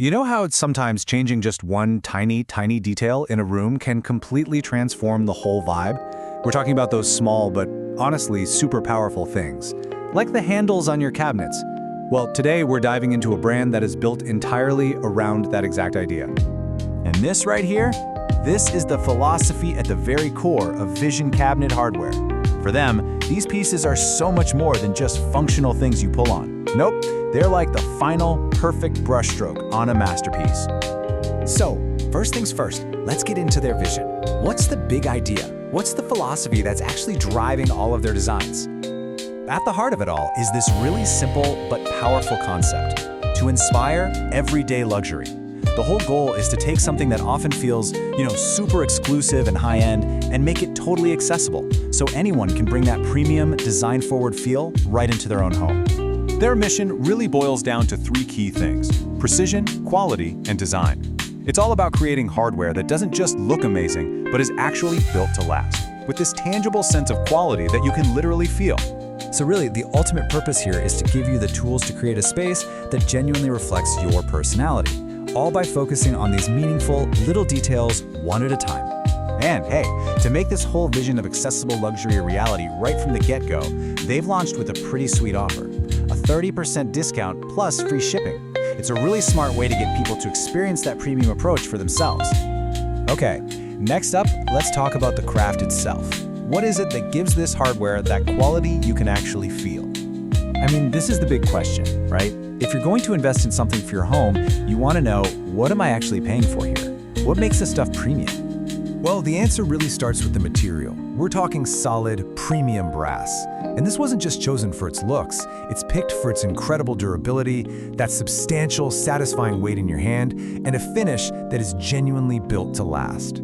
You know how sometimes changing just one tiny detail in a room can completely transform the whole vibe? We're talking about those small but honestly super powerful things, like the handles on your cabinets. Well, today we're diving into a brand that is built entirely around that exact idea. And this right here, this is the philosophy at the very core of Vision Cabinet Hardware. For them, these pieces are so much more than just functional things you pull on. Nope, they're like the final, perfect brushstroke on a masterpiece. So, first things first, let's get into their vision. What's the big idea? What's the philosophy that's actually driving all of their designs? At the heart of it all is this really simple but powerful concept: to inspire everyday luxury. The whole goal is to take something that often feels, super exclusive and high-end and make it totally accessible, so anyone can bring that premium, design-forward feel right into their own home. Their mission really boils down to three key things: precision, quality, and design. It's all about creating hardware that doesn't just look amazing, but is actually built to last, with this tangible sense of quality that you can literally feel. So really, the ultimate purpose here is to give you the tools to create a space that genuinely reflects your personality, all by focusing on these meaningful little details one at a time. And hey, to make this whole vision of accessible luxury a reality right from the get-go, they've launched with a pretty sweet offer: a 30% discount plus free shipping. It's a really smart way to get people to experience that premium approach for themselves. Okay, next up, let's talk about the craft itself. What is it that gives this hardware that quality you can actually feel? I mean, this is the big question, right? If you're going to invest in something for your home, you want to know, what am I actually paying for here? What makes this stuff premium? Well, the answer really starts with the material. We're talking solid, premium brass. And this wasn't just chosen for its looks. It's picked for its incredible durability, that substantial, satisfying weight in your hand, and a finish that is genuinely built to last.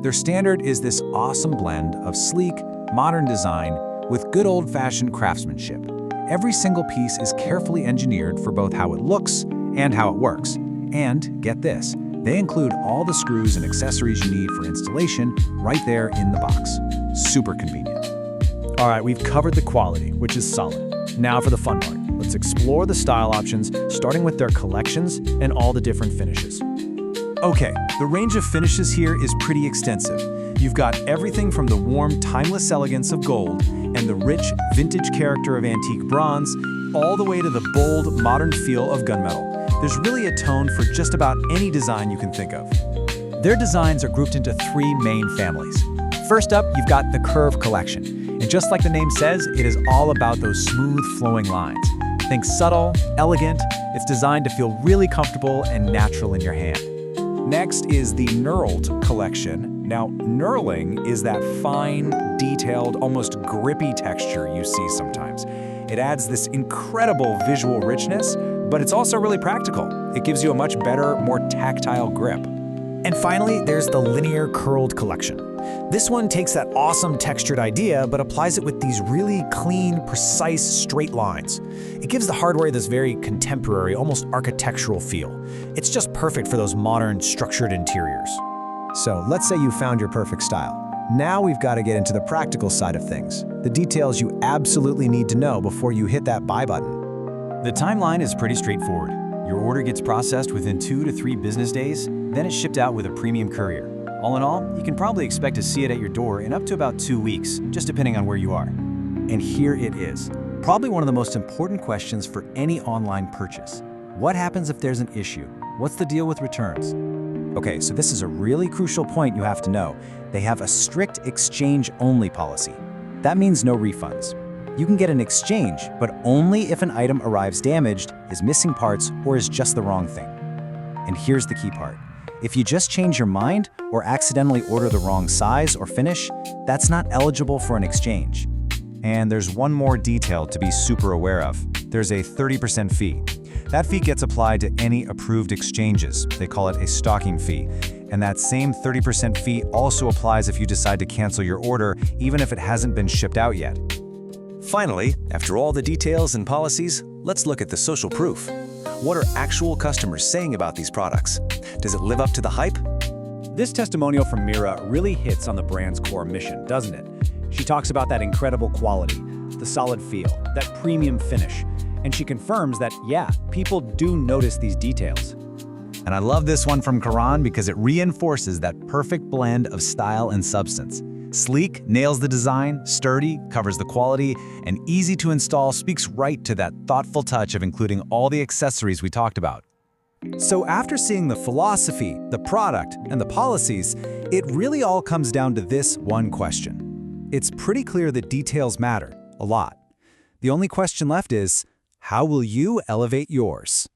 Their standard is this awesome blend of sleek, modern design with good old-fashioned craftsmanship. Every single piece is carefully engineered for both how it looks and how it works. And get this, they include all the screws and accessories you need for installation right there in the box. Super convenient. All right, we've covered the quality, which is solid. Now for the fun part. Let's explore the style options, starting with their collections and all the different finishes. Okay, the range of finishes here is pretty extensive. You've got everything from the warm, timeless elegance of gold and the rich, vintage character of antique bronze, all the way to the bold, modern feel of gunmetal. There's really a tone for just about any design you can think of. Their designs are grouped into three main families. First up, you've got the Curve Collection. And just like the name says, it is all about those smooth, flowing lines. Think subtle, elegant. It's designed to feel really comfortable and natural in your hand. Next is the Knurled Collection. Now, knurling is that fine, detailed, almost grippy texture you see sometimes. It adds this incredible visual richness, but it's also really practical. It gives you a much better, more tactile grip. And finally, there's the Linear Curled Collection. This one takes that awesome textured idea, but applies it with these really clean, precise, straight lines. It gives the hardware this very contemporary, almost architectural feel. It's just perfect for those modern, structured interiors. So let's say you found your perfect style. Now we've got to get into the practical side of things, the details you absolutely need to know before you hit that buy button. The timeline is pretty straightforward. Your order gets processed within 2 to 3 business days, then it's shipped out with a premium courier. All in all, you can probably expect to see it at your door in up to about 2 weeks, just depending on where you are. And here it is, probably one of the most important questions for any online purchase. What happens if there's an issue? What's the deal with returns? Okay, so this is a really crucial point you have to know. They have a strict exchange-only policy. That means no refunds. You can get an exchange, but only if an item arrives damaged, is missing parts, or is just the wrong thing. And here's the key part. If you just change your mind or accidentally order the wrong size or finish, that's not eligible for an exchange. And there's one more detail to be super aware of. There's a 30% fee. That fee gets applied to any approved exchanges. They call it a stocking fee. And that same 30% fee also applies if you decide to cancel your order, even if it hasn't been shipped out yet. Finally, after all the details and policies, let's look at the social proof. What are actual customers saying about these products? Does it live up to the hype? This testimonial from Mira really hits on the brand's core mission, doesn't it? She talks about that incredible quality, the solid feel, that premium finish, and she confirms that, yeah, people do notice these details. And I love this one from Karan because it reinforces that perfect blend of style and substance. Sleek nails the design, sturdy covers the quality, and easy to install speaks right to that thoughtful touch of including all the accessories we talked about. So after seeing the philosophy, the product, and the policies, it really all comes down to this one question. It's pretty clear that details matter, a lot. The only question left is, how will you elevate yours?